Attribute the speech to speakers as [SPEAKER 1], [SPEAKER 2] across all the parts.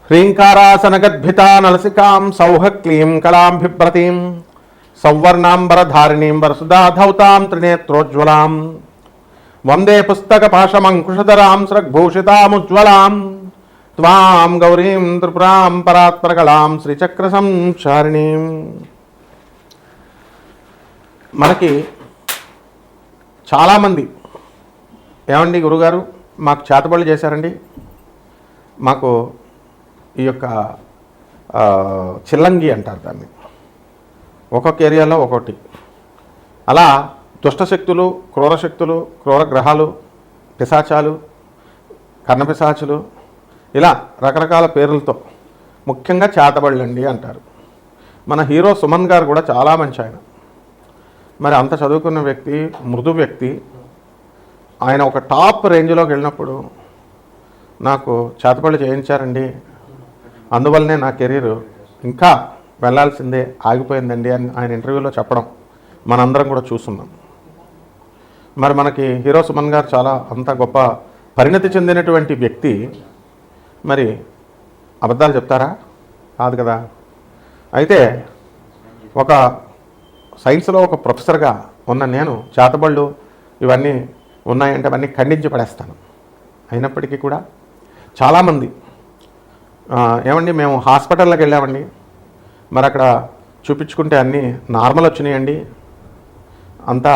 [SPEAKER 1] హ్రీంకారాసనగద్భితా నలసికాం సౌహక్లీం కళాంభిభ్రతీం సౌవర్ణాంబరధారిణీం వరసుధాధౌతాం త్రినేత్రోజ్వలాం వందే పుస్తకపాశమంకుశధరాం స్రగ్భూషితాముజ్వలాం త్వాం గౌరీం త్రిపురాం పరాత్పరకళాం శ్రీచక్రసంచారిణీం. మనకి చాలామంది ఏమండి గురుగారు మాకు చేతబడులు చేశారండి, మాకు ఈ యొక్క చిల్లంగి అంటారు దాన్ని, ఒక్కొక్క ఏరియాలో ఒక్కొక్కటి, అలా దుష్టశక్తులు, క్రూరశక్తులు, క్రూర గ్రహాలు, పిశాచాలు, కర్ణపిశాచులు, ఇలా రకరకాల పేర్లతో ముఖ్యంగా చేతబడులండి అంటారు. మన హీరో సుమన్ గారు కూడా చాలా మంచి ఆయన, మరి అంత చదువుకున్న వ్యక్తి, మృదు వ్యక్తి, ఆయన ఒక టాప్ రేంజ్లోకి వెళ్ళినప్పుడు నాకు చేతబడులు చేయించారండి, అందువల్లనే నా కెరీర్ ఇంకా వెళ్ళాల్సిందే ఆగిపోయిందండి అని ఆయన ఇంటర్వ్యూలో చెప్పడం మనందరం కూడా చూస్తున్నాం. మరి మనకి హీరో సుమన్ గారు చాలా అంత గొప్ప పరిణతి చెందినటువంటి వ్యక్తి, మరి అబద్ధాలు చెప్తారా? కాదు కదా. అయితే ఒక సైన్స్లో ఒక ప్రొఫెసర్గా ఉన్న నేను చేతబళ్ళు ఇవన్నీ ఉన్నాయంటే అవన్నీ ఖండించి పడేస్తాను. అయినప్పటికీ కూడా చాలామంది ఏమండి మేము హాస్పిటల్లోకి వెళ్ళామండి, మరి అక్కడ చూపించుకుంటే అన్నీ నార్మల్ వచ్చినాయండి, అంతా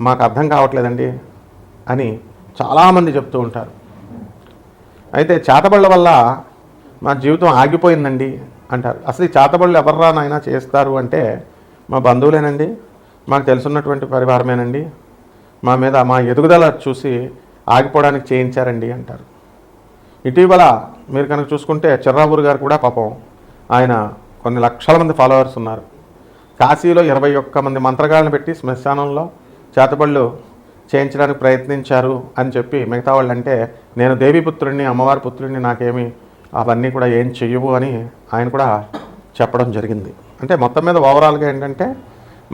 [SPEAKER 1] మాకు అర్థం కావట్లేదండి అని చాలామంది చెప్తూ ఉంటారు. అయితే చేతబళ్ళ వల్ల మా జీవితం ఆగిపోయిందండి అంటారు. అసలు ఈ చేతబళ్ళు ఎవర్రా నాయనా చేస్తారు అంటే మా బంధువులేనండి, మాకు తెలుసున్నటువంటి పరివారమేనండి, మా మీద మా ఎదుగుదల చూసి ఆగిపోవడానికి చేయించారండి అంటారు. ఇటీవల మీరు కనుక చూసుకుంటే చిర్రావూరు గారు కూడా పాపం ఆయన కొన్ని లక్షల మంది ఫాలోవర్స్ ఉన్నారు. కాశీలో 21 మంది మంత్రగాళ్ళని పెట్టి శ్మశానంలో చేతబళ్ళు చేయించడానికి ప్రయత్నించారు అని చెప్పి మిగతా వాళ్ళు అంటే నేను దేవీపుత్రుడిని, అమ్మవారి పుత్రుడిని, నాకేమి అవన్నీ కూడా ఏం చెయ్యవు అని ఆయన కూడా చెప్పడం జరిగింది. అంటే మొత్తం మీద ఓవరాల్గా ఏంటంటే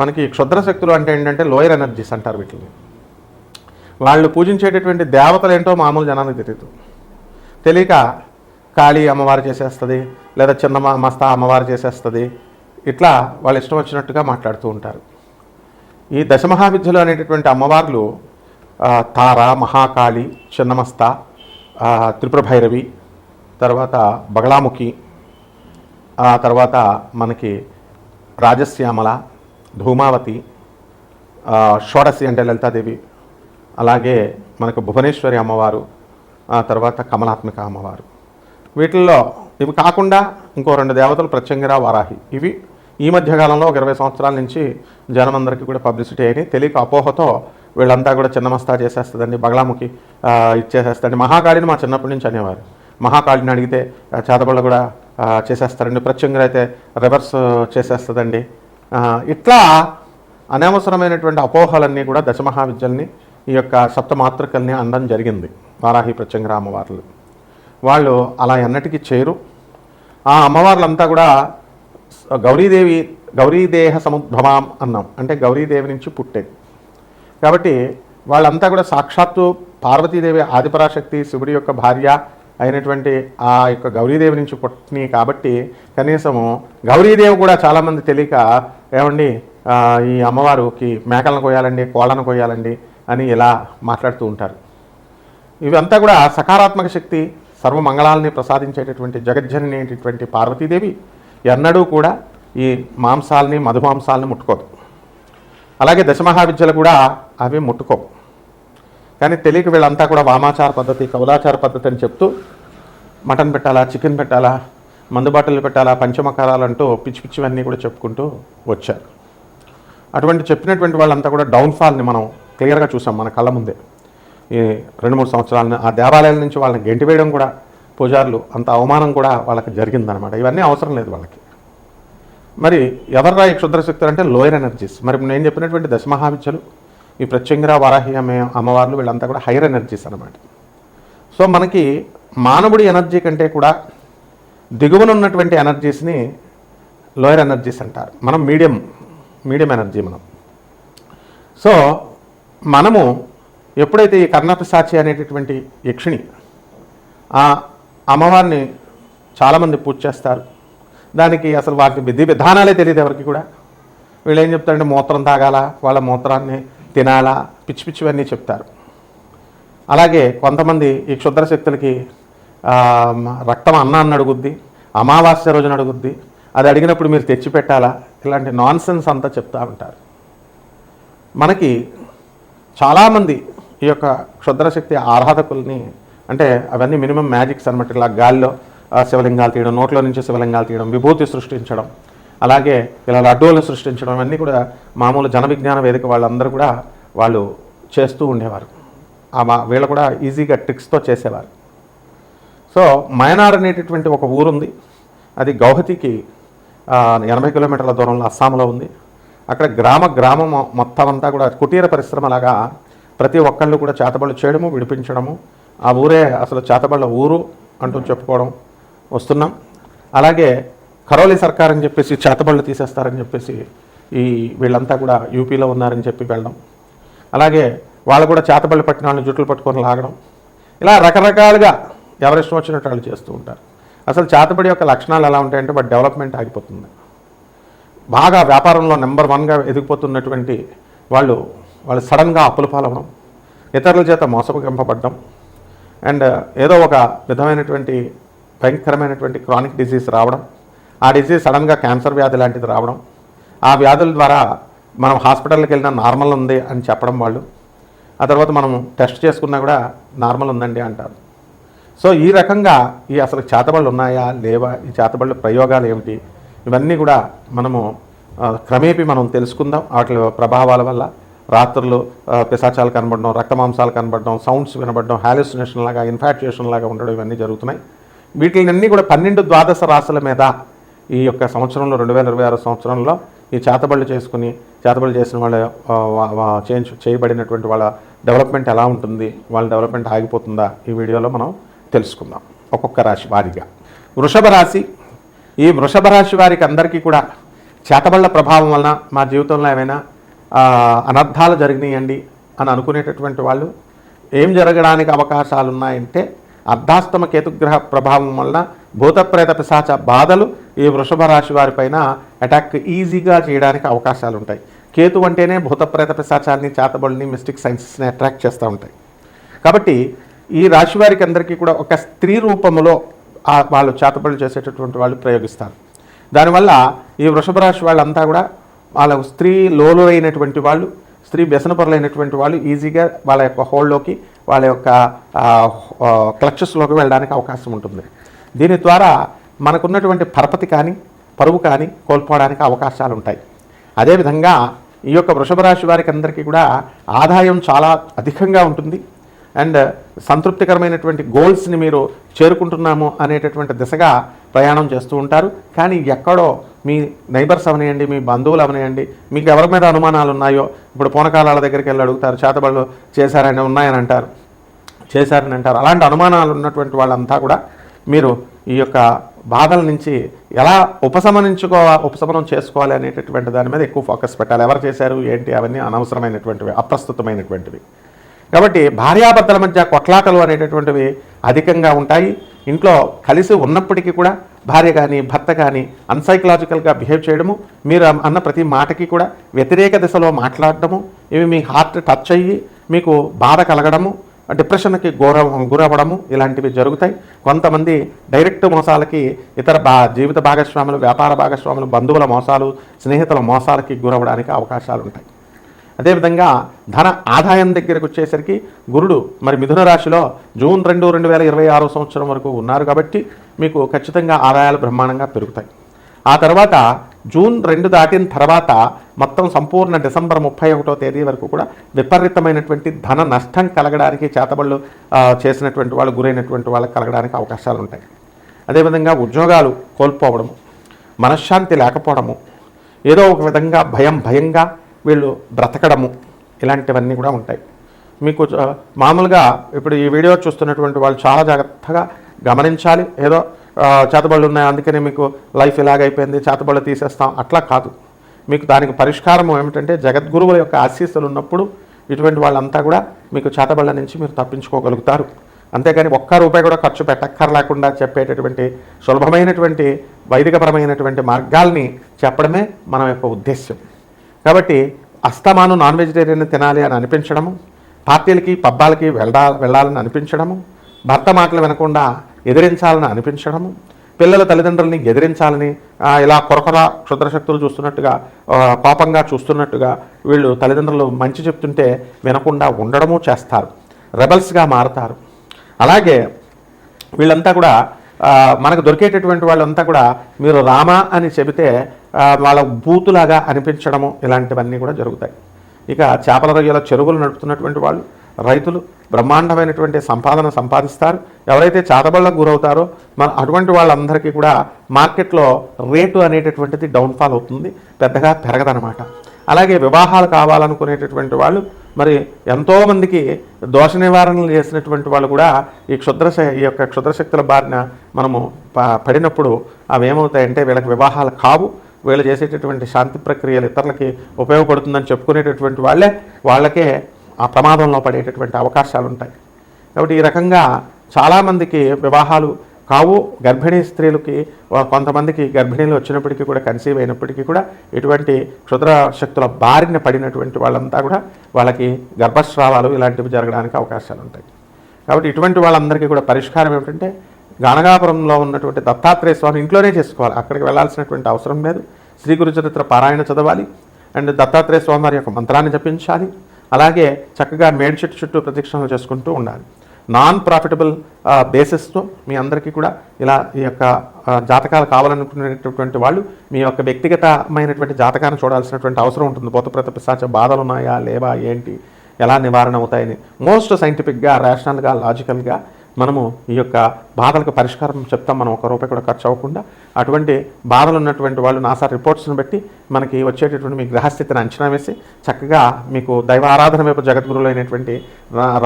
[SPEAKER 1] మనకి క్షుద్ర శక్తులు అంటే ఏంటంటే లోయర్ ఎనర్జీస్ అంటారు వీటిని. వాళ్ళు పూజించేటటువంటి దేవతలు ఏంటో మామూలు జనానికి తెలియదు, తెలియక కాళీ అమ్మవారు చేసేస్తుంది, లేదా చిన్న మస్తా అమ్మవారు చేసేస్తుంది, ఇట్లా వాళ్ళు ఇష్టం వచ్చినట్టుగా మాట్లాడుతూ ఉంటారు. ఈ దశమహావిద్యలు అనేటటువంటి అమ్మవార్లు తార, మహాకాళి, చిన్నమస్త, త్రిపుర భైరవి, తర్వాత బగళాముఖి, తర్వాత మనకి రాజశ్యామల, ధూమావతి, షోడశి అంటే లలితాదేవి, అలాగే మనకు భువనేశ్వరి అమ్మవారు, తర్వాత కమలాత్మిక అమ్మవారు. వీటిల్లో ఇవి కాకుండా ఇంకో 2 దేవతలు ప్రత్యంగిర, వారాహి. ఇవి ఈ మధ్యకాలంలో ఒక 20 సంవత్సరాల నుంచి జనమందరికీ కూడా పబ్లిసిటీ అయినాయి. తెలియక అపోహతో వీళ్ళంతా కూడా చిన్నమస్తా చేసేస్తుందండి, బగళాముఖి ఇచ్చేసేస్తాండి. మహాకాళిని మా చిన్నప్పటి నుంచి అనేవారు, మహాకాళిని అడిగితే చేతబళ్ళు కూడా చేసేస్తారండి, ప్రత్యంగిర అయితే రివర్స్ చేసేస్తుందండి. ఇట్లా అనవసరమైనటువంటి అపోహలన్నీ కూడా దశమహావిద్యల్ని, ఈ యొక్క సప్తమాతృకల్ని అనడం జరిగింది. వారాహి, ప్రత్యంగిర అమ్మవార్లు వాళ్ళు అలా ఎన్నటికీ చేరు. ఆ అమ్మవార్లంతా కూడా గౌరీదేవి, గౌరీదేహ సముద్భవాం అన్నాం, అంటే గౌరీదేవి నుంచి పుట్టేది కాబట్టి వాళ్ళంతా కూడా సాక్షాత్తు పార్వతీదేవి ఆదిపరాశక్తి శివుడి యొక్క భార్య అయినటువంటి ఆ యొక్క గౌరీదేవి నుంచి పుట్టినాయి. కాబట్టి కనీసము గౌరీదేవి కూడా చాలామంది తెలియక ఏమండి ఈ అమ్మవారికి మేకలను కొయ్యాలండి, కోళ్ళను కొయ్యాలండి అని ఇలా మాట్లాడుతూ ఉంటారు. ఇవంతా కూడా సకారాత్మక శక్తి, సర్వమంగళాలని ప్రసాదించేటటువంటి జగజ్జనని అనేటటువంటి పార్వతీదేవి ఎన్నడూ కూడా ఈ మాంసాలని, మధుమాంసాలని ముట్టుకోదు. అలాగే దశమహావిద్యలు కూడా అవి ముట్టుకోవు. కానీ తెలియక వీళ్ళంతా కూడా వామాచార పద్ధతి, కౌలాచార పద్ధతి అని చెప్తూ మటన్ పెట్టాలా, చికెన్ పెట్టాలా, మందు బాటలు పెట్టాలా, పంచమకారాలు అంటూ పిచ్చి పిచ్చివన్నీ కూడా చెప్పుకుంటూ వచ్చారు. అటువంటి చెప్పినటువంటి వాళ్ళంతా కూడా డౌన్ఫాల్ని మనం క్లియర్గా చూసాం మన కళ్ళ ముందే. ఈ 2-3 సంవత్సరాలను ఆ దేవాలయాల నుంచి వాళ్ళని గెంటివేయడం కూడా, పూజారులు అంత అవమానం కూడా వాళ్ళకి జరిగిందనమాట. ఇవన్నీ అవసరం లేదు వాళ్ళకి. మరి ఎవర్రా ఈ క్షుద్రశక్తులు అంటే లోయర్ ఎనర్జీస్. మరి నేను చెప్పినటువంటి దశమహావిద్యలు, ఈ ప్రత్యంగిర, వారాహి అమ్మవార్లు వీళ్ళంతా కూడా హైయర్ ఎనర్జీస్ అనమాట. సో మనకి మానవుడి ఎనర్జీ కంటే కూడా దిగువన ఉన్నటువంటి ఎనర్జీస్ని లోయర్ ఎనర్జీస్ అంటారు. మనం మీడియం ఎనర్జీ మనం. సో మనము ఎప్పుడైతే ఈ కర్ణపిశాచి అనేటటువంటి యక్షిణి ఆ అమ్మవారిని చాలామంది పూజ చేస్తారు. దానికి అసలు వాటి విధి విధానాలే తెలియదు ఎవరికి కూడా. వీళ్ళు ఏం చెప్తారంటే మూత్రం తాగాల, వాళ్ళ మూత్రాన్ని తినాలా, పిచ్చి పిచ్చివన్నీ చెప్తారు. అలాగే కొంతమంది ఈ క్షుద్ర శక్తులకి రక్తం అన్నాన్ని అడుగుద్ది, అమావాస్య రోజున అడుగుద్ది, అది అడిగినప్పుడు మీరు తెచ్చి పెట్టాలా, ఇలాంటి నాన్సెన్స్ అంతా చెప్తూ ఉంటారు. మనకి చాలామంది ఈ యొక్క క్షుద్రశక్తి ఆరాధకుల్ని, అంటే అవన్నీ మినిమం మ్యాజిక్స్ అనమాట. ఇలా గాల్లో శివలింగాలు తీయడం, నోట్లో నుంచి శివలింగాలు తీయడం, విభూతి సృష్టించడం, అలాగే ఇలా లడ్డూలు సృష్టించడం, అన్నీ కూడా మామూలు జన విజ్ఞాన వేదిక వాళ్ళందరూ కూడా వాళ్ళు చేస్తూ ఉండేవారు. వీళ్ళు కూడా ఈజీగా ట్రిక్స్తో చేసేవారు. సో మయనార్ అనేటటువంటి ఒక ఊరుంది, అది గౌహతికి 80 కిలోమీటర్ల దూరంలో అస్సాంలో ఉంది. అక్కడ గ్రామం మొత్తం అంతా కూడా కుటీర పరిశ్రమలాగా ప్రతి ఒక్కళ్ళు కూడా చేతబళ్ళు చేయడము, విడిపించడము. ఆ ఊరే అసలు చేతబళ్ళ ఊరు అంటూ చెప్పుకోవడం వస్తున్నాం. అలాగే కరోలి సర్కార్ అని చెప్పేసి చేతబళ్ళు తీసేస్తారని చెప్పేసి వీళ్ళంతా కూడా యూపీలో ఉన్నారని చెప్పి వెళ్ళడం. అలాగే వాళ్ళు కూడా చేతబళ్ళు పట్టిన వాళ్ళని జుట్లు పట్టుకొని లాగడం. ఇలా రకరకాలుగా ఎవరిష్టం వచ్చినట్టు వాళ్ళు చేస్తూ ఉంటారు. అసలు చేతబడి యొక్క లక్షణాలు ఎలా ఉంటాయంటే వాటి డెవలప్మెంట్ ఆగిపోతుంది. బాగా వ్యాపారంలో నెంబర్ 1గా ఎదిగిపోతున్నటువంటి వాళ్ళు సడన్గా అప్పుల పాలవడం, ఇతరుల చేత మోసగింపబడడం, అండ్ ఏదో ఒక విధమైనటువంటి భయంకరమైనటువంటి క్రానిక్ డిజీజ్ రావడం, ఆ డిజీజ్ సడన్గా క్యాన్సర్ వ్యాధి లాంటిది రావడం, ఆ వ్యాధుల ద్వారా మనం హాస్పిటల్కి వెళ్ళినా నార్మల్ ఉంది అని చెప్పడం వాళ్ళు, ఆ తర్వాత మనం టెస్ట్ చేసుకున్నా కూడా నార్మల్ ఉందండి అంటారు. సో ఈ రకంగా ఈ అసలు చేతబళ్ళు ఉన్నాయా లేవా, ఈ చేతబళ్ళు ప్రయోగాలు ఏమిటి, ఇవన్నీ కూడా మనము క్రమేపీ మనం తెలుసుకుందాం. వాటి ప్రభావాల వల్ల రాత్రులు పిశాచాలు కనబడడం, రక్తమాంసాలు కనబడడం, సౌండ్స్ వినబడడం, హాలుసినేషన్ లాగా, ఇన్ఫాక్చుయేషన్ లాగా ఉండడం, ఇవన్నీ జరుగుతున్నాయి. వీటిలన్నీ కూడా 12 ద్వాదశ రాశుల మీద ఈ యొక్క సంవత్సరంలో 2026 సంవత్సరంలో ఈ చేతబళ్ళు చేసిన వాళ్ళ చేయబడినటువంటి వాళ్ళ డెవలప్మెంట్ ఎలా ఉంటుంది, వాళ్ళ డెవలప్మెంట్ ఆగిపోతుందా, ఈ వీడియోలో మనం తెలుసుకుందాం ఒక్కొక్క రాశి వారిగా. వృషభ రాశి. ఈ వృషభ రాశి వారికి అందరికీ కూడా చేతబళ్ళ ప్రభావం వలన మా జీవితంలో ఏమైనా అనర్థాలు జరిగినాయండి అని అనుకునేటటువంటి వాళ్ళు ఏం జరగడానికి అవకాశాలు ఉన్నాయంటే, అర్ధాష్టమ కేతుగ్రహ ప్రభావం వలన భూతప్రేత పిశాచ బాధలు ఈ వృషభ రాశి వారిపైన అటాక్ ఈజీగా చేయడానికి అవకాశాలు ఉంటాయి. కేతు అంటేనే భూతప్రేత పిశాచాన్ని, చేతబడిని, మిస్టిక్ సైన్సెస్ని అట్రాక్ట్ చేస్తూ ఉంటాయి. కాబట్టి ఈ రాశి వారికి అందరికీ కూడా ఒక స్త్రీ రూపంలో వాళ్ళు చేతబడులు చేసేటటువంటి వాళ్ళు ప్రయోగిస్తారు. దానివల్ల ఈ వృషభ రాశి వాళ్ళంతా కూడా వాళ్ళ స్త్రీ లోలైనటువంటి వాళ్ళు, స్త్రీ వ్యసనపరులైనటువంటి వాళ్ళు ఈజీగా వాళ్ళ యొక్క హోల్డ్లోకి, వాళ్ళ యొక్క క్లచెస్లోకి వెళ్ళడానికి అవకాశం ఉంటుంది. దీని ద్వారా మనకున్నటువంటి పరపతి కానీ పరువు కానీ కోల్పోవడానికి అవకాశాలు ఉంటాయి. అదేవిధంగా ఈ యొక్క వృషభ రాశి వారికి అందరికీ కూడా ఆదాయం చాలా అధికంగా ఉంటుంది. అండ్ సంతృప్తికరమైనటువంటి గోల్స్ని మీరు చేరుకుంటున్నాము అనేటటువంటి దిశగా ప్రయాణం చేస్తూ ఉంటారు. కానీ ఎక్కడో మీ నైబర్స్ అవనేయండి, మీ బంధువులు అవనేయండి, మీకు ఎవరి మీద అనుమానాలు ఉన్నాయో, ఇప్పుడు పూనకాలాల దగ్గరికి వెళ్ళి అడుగుతారు, చేతబళ్ళు చేశారని ఉన్నాయని అంటారు, చేశారని అంటారు. అలాంటి అనుమానాలు ఉన్నటువంటి వాళ్ళంతా కూడా మీరు ఈ యొక్క బాధల నుంచి ఎలా ఉపశమనం చేసుకోవాలి అనేటటువంటి దాని మీద ఎక్కువ ఫోకస్ పెట్టాలి. ఎవరు చేశారు ఏంటి అవన్నీ అనవసరమైనటువంటివి, అప్రస్తుతమైనటువంటివి. కాబట్టి భార్యాభర్తల మధ్య కొట్లాటలు అనేటటువంటివి అధికంగా ఉంటాయి. ఇంట్లో కలిసి ఉన్నప్పటికీ కూడా భార్య కానీ భర్త కానీ అన్సైకలాజికల్గా బిహేవ్ చేయడము, మీరు అన్న ప్రతి మాటకి కూడా వ్యతిరేక దిశలో మాట్లాడటము, ఇవి మీ హార్ట్ టచ్ అయ్యి మీకు బాధ కలగడము, డిప్రెషన్కి గురవ్వడము, ఇలాంటివి జరుగుతాయి. కొంతమంది డైరెక్ట్ మోసాలకి, ఇతర జీవిత భాగస్వాములు, వ్యాపార భాగస్వాములు, బంధువుల మోసాలు, స్నేహితుల మోసాలకి గురవ్వడానికి అవకాశాలు ఉంటాయి. అదేవిధంగా ధన ఆదాయం దగ్గరకు వచ్చేసరికి గురుడు మరి మిథున రాశిలో జూన్ 2, 2026 సంవత్సరం వరకు ఉన్నారు. కాబట్టి మీకు ఖచ్చితంగా ఆదాయాలు బ్రహ్మాండంగా పెరుగుతాయి. ఆ తర్వాత జూన్ 2 దాటిన తర్వాత మొత్తం సంపూర్ణ డిసెంబర్ 31వ తేదీ వరకు కూడా విపరీతమైనటువంటి ధన నష్టం కలగడానికి, చేతబళ్ళు చేసినటువంటి వాళ్ళు గురైనటువంటి వాళ్ళకి కలగడానికి అవకాశాలు ఉంటాయి. అదేవిధంగా ఉద్యోగాలు కోల్పోవడము, మనశ్శాంతి లేకపోవడము, ఏదో ఒక విధంగా భయంగా వీళ్ళు బ్రతకడము, ఇలాంటివన్నీ కూడా ఉంటాయి. మీకు మామూలుగా ఇప్పుడు ఈ వీడియో చూస్తున్నటువంటి వాళ్ళు చాలా జాగ్రత్తగా గమనించాలి. ఏదో చేతబళ్ళు ఉన్నాయి అందుకని మీకు లైఫ్ ఇలాగైపోయింది, చేతబళ్ళు తీసేస్తాం, అట్లా కాదు. మీకు దానికి పరిష్కారం ఏమిటంటే జగద్గురువుల యొక్క ఆశీస్సులు ఉన్నప్పుడు ఇటువంటి వాళ్ళంతా కూడా మీకు చేతబళ్ళ నుంచి మీరు తప్పించుకోగలుగుతారు. అంతేగాని ఒక్క రూపాయి కూడా ఖర్చు పెట్టక్కర్లేకుండా చెప్పేటటువంటి సులభమైనటువంటి వైదికపరమైనటువంటి మార్గాల్ని చెప్పడమే మన యొక్క ఉద్దేశ్యం. కాబట్టి అస్తమాను నాన్ వెజిటేరియన్ తినాలి అని అనిపించడము, పార్టీలకి పబ్బాలకి వెళ్ళాలని అనిపించడము, భర్త మాటలు వినకుండా ఎదిరించాలని అనిపించడము, పిల్లల తల్లిదండ్రులని ఎదిరించాలని ఇలా కొరకొర క్షుద్రశక్తులు చూస్తున్నట్టుగా కోపంగా చూస్తున్నట్టుగా వీళ్ళు తల్లిదండ్రులు మంచి చెప్తుంటే వినకుండా ఉండడము చేస్తారు, రెబల్స్గా మారుతారు. అలాగే వీళ్ళంతా కూడా మనకు దొరికేటటువంటి వాళ్ళంతా కూడా మీరు రామ అని చెబితే వాళ్ళ బూతులాగా అనిపించడము, ఇలాంటివన్నీ కూడా జరుగుతాయి. ఇక చేపల రొయ్యల చెరువులు నడుపుతున్నటువంటి వాళ్ళు రైతులు బ్రహ్మాండమైనటువంటి సంపాదన సంపాదిస్తారు. ఎవరైతే చేతబళ్ళకు గురవుతారో అటువంటి వాళ్ళందరికీ కూడా మార్కెట్లో రేటు అనేటటువంటిది డౌన్ఫాల్ అవుతుంది, పెద్దగా పెరగదనమాట. అలాగే వివాహాలు కావాలనుకునేటటువంటి వాళ్ళు మరి ఎంతోమందికి దోష నివారణలు చేసినటువంటి వాళ్ళు కూడా ఈ యొక్క క్షుద్రశక్తుల బారిన మనము పడినప్పుడు అవి ఏమవుతాయంటే వీళ్ళకి వివాహాలు కావు. వీళ్ళు చేసేటటువంటి శాంతి ప్రక్రియలు ఇతరులకి ఉపయోగపడుతుందని చెప్పుకునేటటువంటి వాళ్ళకే ఆ ప్రమాదంలో పడేటటువంటి అవకాశాలు ఉంటాయి. కాబట్టి ఈ రకంగా చాలామందికి వివాహాలు కావు. గర్భిణీ స్త్రీలకి కొంతమందికి గర్భిణీలు వచ్చినప్పటికీ కూడా కన్సీవ్ అయినప్పటికీ కూడా ఇటువంటి క్షుద్ర శక్తుల బారిన పడినటువంటి వాళ్ళంతా కూడా వాళ్ళకి గర్భస్రావాలు ఇలాంటివి జరగడానికి అవకాశాలు ఉంటాయి. కాబట్టి ఇటువంటి వాళ్ళందరికీ కూడా పరిష్కారం ఏమిటంటే గానగాపురంలో ఉన్నటువంటి దత్తాత్రేయ స్వామి ఇంట్లోనే చేసుకోవాలి, అక్కడికి వెళ్ళాల్సినటువంటి అవసరం లేదు. శ్రీ గురు చరిత్ర పారాయణ చదవాలి అండ్ దత్తాత్రేయ స్వామి వారి యొక్క మంత్రాన్ని జపించాలి. అలాగే చక్కగా మేడి చెట్టు చుట్టూ ప్రదక్షిణలు చేసుకుంటూ ఉండాలి. నాన్ ప్రాఫిటబుల్ బేసిస్తో మీ అందరికీ కూడా ఇలా ఈ యొక్క జాతకాలు కావాలనుకునేటటువంటి వాళ్ళు మీ యొక్క వ్యక్తిగతమైనటువంటి జాతకాన్ని చూడాల్సినటువంటి అవసరం ఉంటుంది. భూతప్రేత పిశాచ బాధలు ఉన్నాయా లేవా, ఏంటి, ఎలా నివారణ అవుతాయని మోస్ట్ సైంటిఫిక్గా, రేషనల్గా, లాజికల్గా మనము ఈ యొక్క బాధలకు పరిష్కారం చెప్తాం. మనం ఒక రూపాయి కూడా ఖర్చు అవ్వకుండా. అటువంటి బాధలు ఉన్నటువంటి వాళ్ళు నాసా రిపోర్ట్స్ని బట్టి మనకి వచ్చేటటువంటి మీ గ్రహస్థితిని అంచనా వేసి చక్కగా మీకు దైవ ఆరాధన వైపు జగద్గురులు అయినటువంటి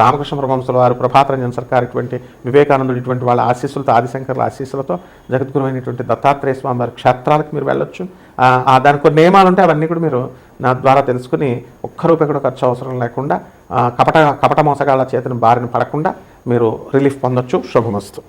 [SPEAKER 1] రామకృష్ణ పరమహంసుల వారు, ప్రభాతరంజన్ సర్కార్, ఇటువంటి వివేకానందుడు, ఇటువంటి వాళ్ళ ఆశీస్సులతో, ఆదిశంకర్ల ఆశీస్సులతో జగద్గురు అయినటువంటి దత్తాత్రేయ స్వామి వారి క్షేత్రాలకు మీరు వెళ్ళొచ్చు. దానికి కొన్ని నియమాలు ఉంటాయి, అవన్నీ కూడా మీరు నా ద్వారా తెలుసుకుని ఒక్క రూపాయి కూడా ఖర్చు అవసరం లేకుండా కపట మోసగాళ్ళ చేతిని బారిన పడకుండా మీరు రిలీఫ్ పొందొచ్చు. శుభమస్తు.